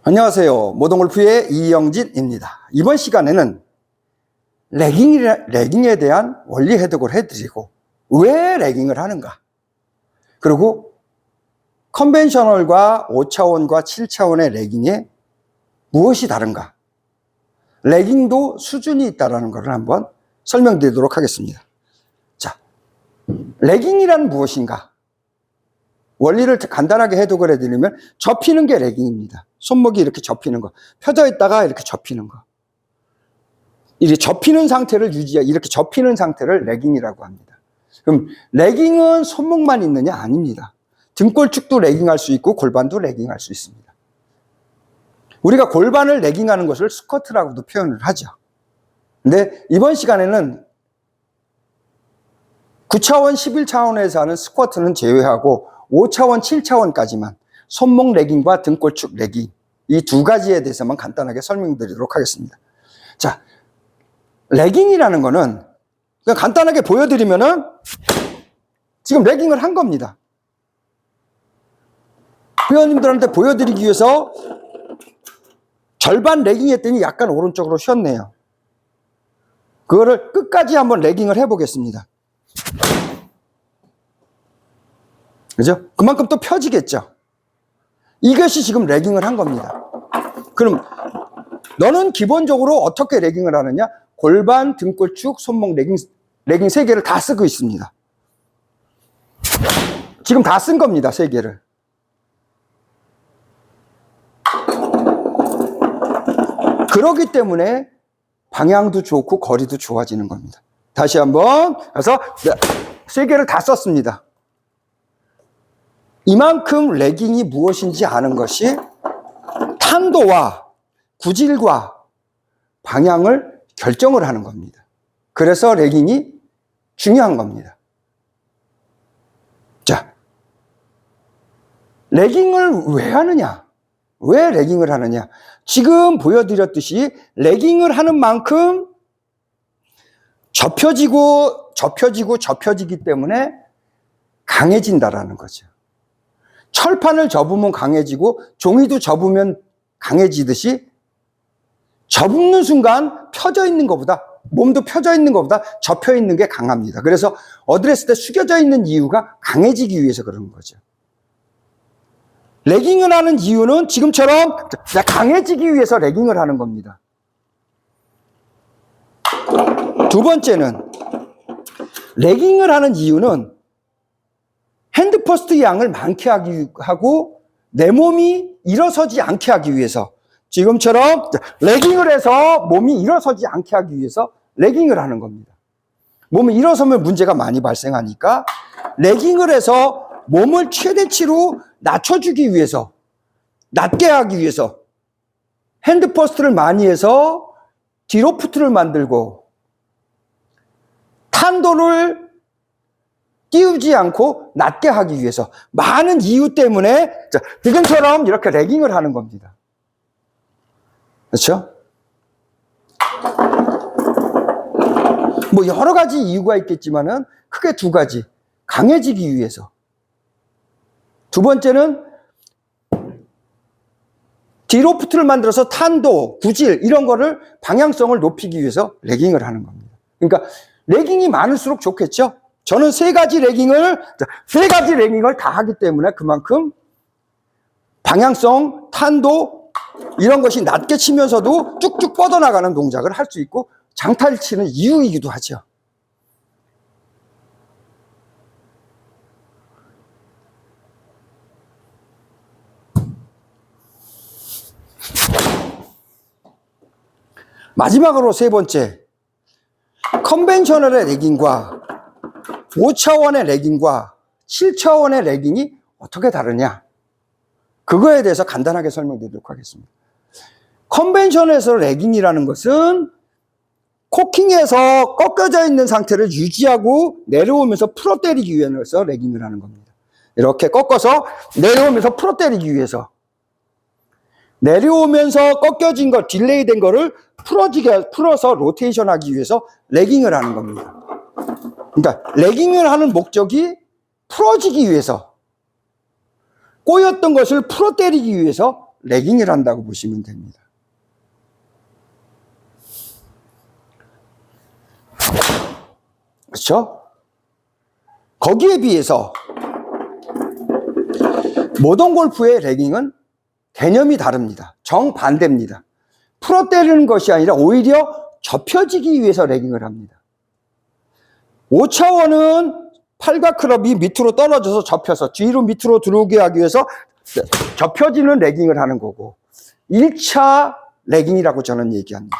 안녕하세요. 모동골프의 이영진입니다. 이번 시간에는 레깅에 대한 원리 해독을 해드리고, 왜 레깅을 하는가, 그리고 컨벤셔널과 5차원과 7차원의 레깅에 무엇이 다른가, 레깅도 수준이 있다는 것을 한번 설명드리도록 하겠습니다. 자, 레깅이란 무엇인가? 원리를 간단하게 해독을 해드리면, 접히는 게 레깅입니다. 손목이 이렇게 접히는 거, 펴져 있다가 이렇게 접히는 거, 이렇게 접히는 상태를 이렇게 접히는 상태를 레깅이라고 합니다. 그럼 레깅은 손목만 있느냐? 아닙니다. 등골축도 레깅할 수 있고 골반도 레깅할 수 있습니다. 우리가 골반을 레깅하는 것을 스쿼트라고도 표현을 하죠. 근데 이번 시간에는 9차원, 11차원에서 하는 스쿼트는 제외하고 5차원, 7차원까지만 손목 레깅과 등골축 레깅, 이 두 가지에 대해서만 간단하게 설명드리도록 하겠습니다. 자, 레깅이라는 거는 그냥 간단하게 보여드리면은 지금 레깅을 한 겁니다. 회원님들한테 보여드리기 위해서 절반 레깅 했더니 약간 오른쪽으로 쉬었네요. 그거를 끝까지 한번 레깅을 해보겠습니다. 그죠? 그만큼 또 펴지겠죠? 이것이 지금 레깅을 한 겁니다. 그럼 너는 기본적으로 어떻게 레깅을 하느냐? 골반, 등골축, 손목 레깅 3개를 다 쓰고 있습니다. 지금 다 쓴 겁니다. 3개를. 그렇기 때문에 방향도 좋고 거리도 좋아지는 겁니다. 다시 한번 해서 3개를 다 썼습니다. 이만큼 레깅이 무엇인지 아는 것이 탄도와 구질과 방향을 결정을 하는 겁니다. 그래서 레깅이 중요한 겁니다. 자, 레깅을 왜 하느냐? 왜 레깅을 하느냐? 지금 보여드렸듯이 레깅을 하는 만큼 접혀지기 때문에 강해진다라는 거죠. 철판을 접으면 강해지고 종이도 접으면 강해지듯이 접는 순간 펴져 있는 것보다, 몸도 펴져 있는 것보다 접혀 있는 게 강합니다. 그래서 어드레스 때 숙여져 있는 이유가 강해지기 위해서 그러는 거죠. 레깅을 하는 이유는 지금처럼 강해지기 위해서 레깅을 하는 겁니다. 두 번째는, 레깅을 하는 이유는 핸드퍼스트 양을 많게 하고 내 몸이 일어서지 않게 하기 위해서, 지금처럼 레깅을 해서 몸이 일어서지 않게 하기 위해서 레깅을 하는 겁니다. 몸이 일어서면 문제가 많이 발생하니까 레깅을 해서 몸을 최대치로 낮춰주기 위해서, 낮게 하기 위해서 핸드퍼스트를 많이 해서 디로프트를 만들고 탄도를 띄우지 않고 낮게 하기 위해서, 많은 이유 때문에 지금처럼 이렇게 레깅을 하는 겁니다. 그렇죠? 뭐 여러 가지 이유가 있겠지만은 크게 두 가지. 강해지기 위해서. 두 번째는 디로프트를 만들어서 탄도, 구질 이런 거를 방향성을 높이기 위해서 레깅을 하는 겁니다. 그러니까 레깅이 많을수록 좋겠죠? 저는 3가지 레깅을 다 하기 때문에 그만큼 방향성, 탄도 이런 것이 낮게 치면서도 쭉쭉 뻗어나가는 동작을 할 수 있고 장타를 치는 이유이기도 하죠. 마지막으로 3번째, 컨벤셔널의 레깅과 5차원의 레깅과 7차원의 레깅이 어떻게 다르냐? 그거에 대해서 간단하게 설명드리도록 하겠습니다. 컨벤션에서 레깅이라는 것은 코킹에서 꺾여져 있는 상태를 유지하고 내려오면서 풀어 때리기 위해서 레깅을 하는 겁니다. 이렇게 꺾어서 내려오면서 풀어 때리기 위해서, 내려오면서 꺾여진 것, 딜레이 된 거를 풀어서 로테이션 하기 위해서 레깅을 하는 겁니다. 그러니까 레깅을 하는 목적이 풀어지기 위해서, 꼬였던 것을 풀어 때리기 위해서 레깅을 한다고 보시면 됩니다. 그렇죠? 거기에 비해서 모던 골프의 레깅은 개념이 다릅니다. 정반대입니다. 풀어 때리는 것이 아니라 오히려 접혀지기 위해서 레깅을 합니다. 5차원은 팔과 클럽이 밑으로 떨어져서 접혀서 뒤로 밑으로 들어오게 하기 위해서 접혀지는 레깅을 하는 거고, 1차 레깅이라고 저는 얘기합니다.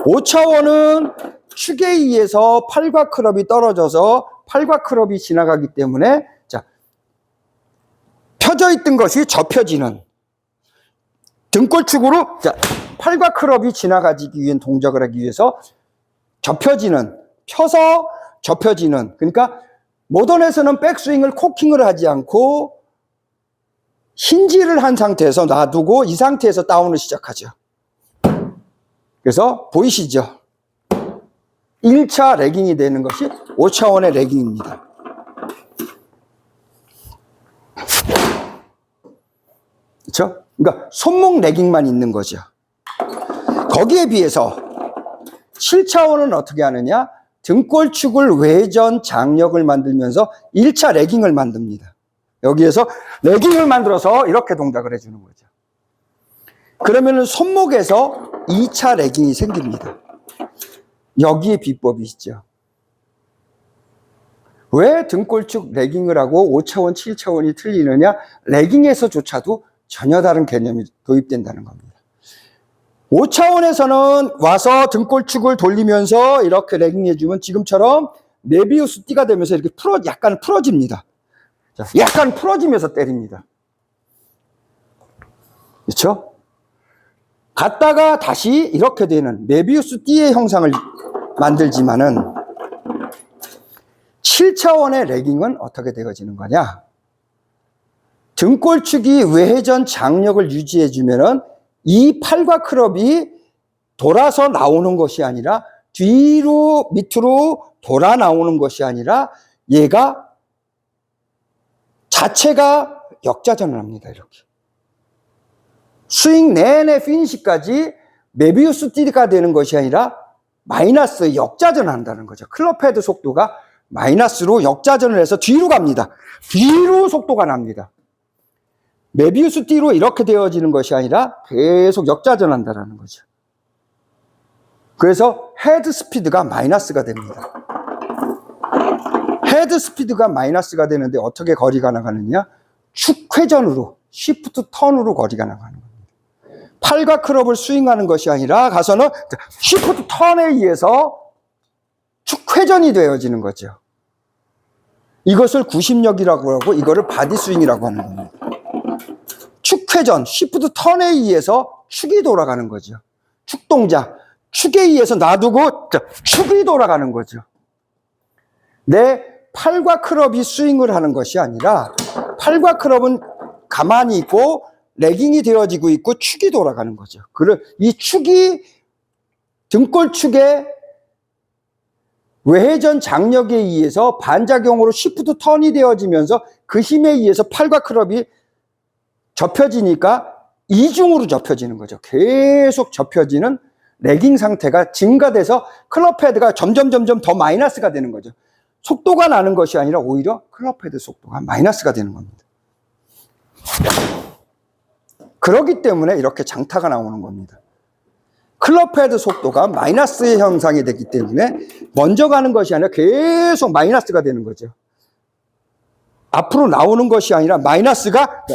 5차원은 축에 의해서 팔과 클럽이 떨어져서 팔과 클럽이 지나가기 때문에 자, 펴져 있던 것이 접혀지는, 등골축으로 자, 팔과 클럽이 지나가기 위한 동작을 하기 위해서 접혀지는, 펴서 접혀지는, 그러니까 모던에서는 백스윙을 코킹을 하지 않고 힌지를 한 상태에서 놔두고 이 상태에서 다운을 시작하죠. 그래서 보이시죠? 1차 레깅이 되는 것이 5차원의 레깅입니다. 그렇죠? 그러니까 손목 레깅만 있는 거죠. 거기에 비해서 7차원은 어떻게 하느냐? 등골축을 외전 장력을 만들면서 1차 레깅을 만듭니다. 여기에서 레깅을 만들어서 이렇게 동작을 해주는 거죠. 그러면 손목에서 2차 레깅이 생깁니다. 여기에 비법이 있죠. 왜 등골축 레깅을 하고 5차원, 7차원이 틀리느냐? 레깅에서조차도 전혀 다른 개념이 도입된다는 겁니다. 5차원에서는 와서 등골축을 돌리면서 이렇게 레깅해주면 지금처럼 메비우스 띠가 되면서 이렇게 약간 풀어집니다. 약간 풀어지면서 때립니다. 그렇죠? 갔다가 다시 이렇게 되는 메비우스 띠의 형상을 만들지만은 7차원의 레깅은 어떻게 되어지는 거냐? 등골축이 외회전 장력을 유지해주면은 이 팔과 클럽이 돌아서 나오는 것이 아니라 뒤로 밑으로 돌아 나오는 것이 아니라 얘가 자체가 역자전을 합니다. 이렇게 스윙 내내 피니시까지 메비우스 띠가 되는 것이 아니라 마이너스 역자전을 한다는 거죠. 클럽 헤드 속도가 마이너스로 역자전을 해서 뒤로 갑니다. 뒤로 속도가 납니다. 메비우스 띠로 이렇게 되어지는 것이 아니라 계속 역자전한다는 거죠. 그래서 헤드 스피드가 마이너스가 됩니다. 헤드 스피드가 마이너스가 되는데 어떻게 거리가 나가느냐? 축회전으로, 시프트 턴으로 거리가 나가는 겁니다. 팔과 클럽을 스윙하는 것이 아니라 가서는 시프트 턴에 의해서 축회전이 되어지는 거죠. 이것을 구심력이라고 하고 이거를 바디 스윙이라고 하는 겁니다. 축회전, 시프트 턴에 의해서 축이 돌아가는 거죠. 축 동작, 축에 의해서 놔두고 축이 돌아가는 거죠. 내 팔과 클럽이 스윙을 하는 것이 아니라 팔과 클럽은 가만히 있고 레깅이 되어지고 있고 축이 돌아가는 거죠. 이 축이 등골축의 외회전 장력에 의해서 반작용으로 시프트 턴이 되어지면서 그 힘에 의해서 팔과 클럽이 접혀지니까 이중으로 접혀지는 거죠. 계속 접혀지는 레깅 상태가 증가돼서 클럽 헤드가 점점 더 마이너스가 되는 거죠. 속도가 나는 것이 아니라 오히려 클럽 헤드 속도가 마이너스가 되는 겁니다. 그렇기 때문에 이렇게 장타가 나오는 겁니다. 클럽 헤드 속도가 마이너스의 형상이 되기 때문에 먼저 가는 것이 아니라 계속 마이너스가 되는 거죠. 앞으로 나오는 것이 아니라 마이너스가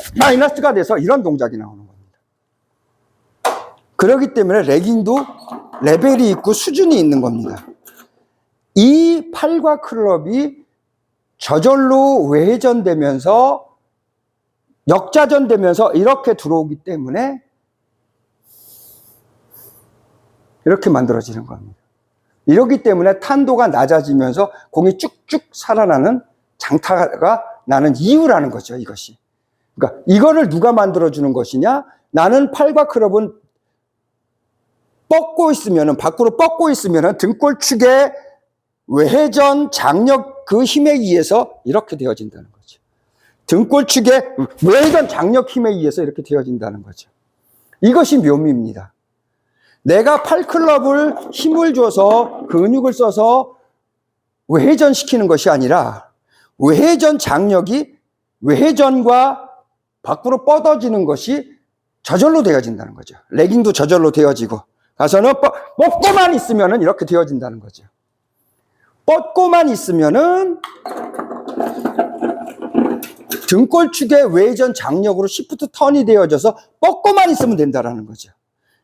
돼서 이런 동작이 나오는 겁니다. 그렇기 때문에 레깅도 레벨이 있고 수준이 있는 겁니다. 이 팔과 클럽이 저절로 외회전되면서 역자전되면서 이렇게 들어오기 때문에 이렇게 만들어지는 겁니다. 이렇기 때문에 탄도가 낮아지면서 공이 쭉쭉 살아나는 장타가 나는 이유라는 거죠, 이것이. 그러니까 이거를 누가 만들어주는 것이냐? 나는 팔과 클럽은 밖으로 뻗고 있으면은 등골축의 외회전 장력 그 힘에 의해서 이렇게 되어진다는 거죠. 등골축의 외전 장력 힘에 의해서 이렇게 되어진다는 거죠. 이것이 묘미입니다. 내가 팔클럽을 힘을 줘서 근육을 써서 외회전시키는 것이 아니라 외회전 장력이 외회전과 밖으로 뻗어지는 것이 저절로 되어진다는 거죠. 레깅도 저절로 되어지고 가서는 뻗고만 있으면 이렇게 되어진다는 거죠. 뻗고만 있으면은 등골축의 외전 장력으로 시프트 턴이 되어져서 뻗고만 있으면 된다는 거죠.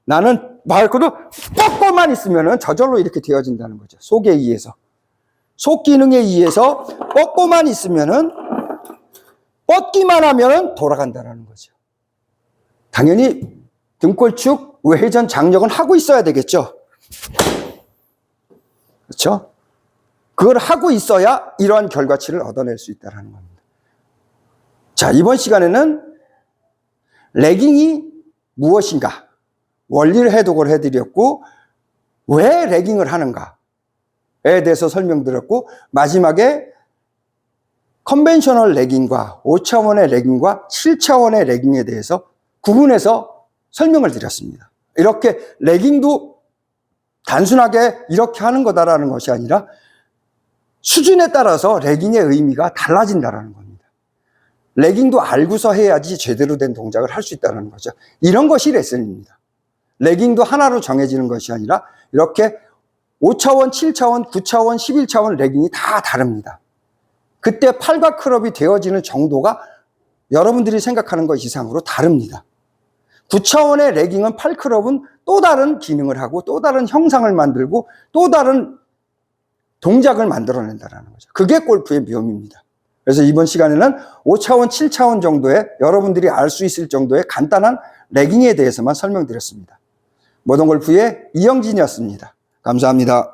나는 말 그대로 뻗고만 있으면 저절로 이렇게 되어진다는 거죠. 속에 의해서. 속 기능에 의해서 뻗고만 있으면은 뻗기만 하면은 돌아간다는 거죠. 당연히 등골축 외회전 장력은 하고 있어야 되겠죠. 그렇죠? 그걸 하고 있어야 이러한 결과치를 얻어낼 수 있다는 겁니다. 자, 이번 시간에는 레깅이 무엇인가 원리를 해독을 해드렸고 왜 레깅을 하는가에 대해서 설명드렸고 마지막에 컨벤셔널 레깅과 5차원의 레깅과 7차원의 레깅에 대해서 구분해서 설명을 드렸습니다. 이렇게 레깅도 단순하게 이렇게 하는 거다라는 것이 아니라 수준에 따라서 레깅의 의미가 달라진다는 겁니다. 레깅도 알고서 해야지 제대로 된 동작을 할 수 있다는 거죠. 이런 것이 레슨입니다. 레깅도 하나로 정해지는 것이 아니라 이렇게 5차원, 7차원, 9차원, 11차원 레깅이 다 다릅니다. 그때 팔과 클럽이 되어지는 정도가 여러분들이 생각하는 것 이상으로 다릅니다. 9차원의 레깅은 팔 클럽은 또 다른 기능을 하고 또 다른 형상을 만들고 또 다른 동작을 만들어낸다는 거죠. 그게 골프의 묘미입니다. 그래서 이번 시간에는 5차원, 7차원 정도의 여러분들이 알 수 있을 정도의 간단한 레깅에 대해서만 설명드렸습니다. 모던골프의 이영진이었습니다. 감사합니다.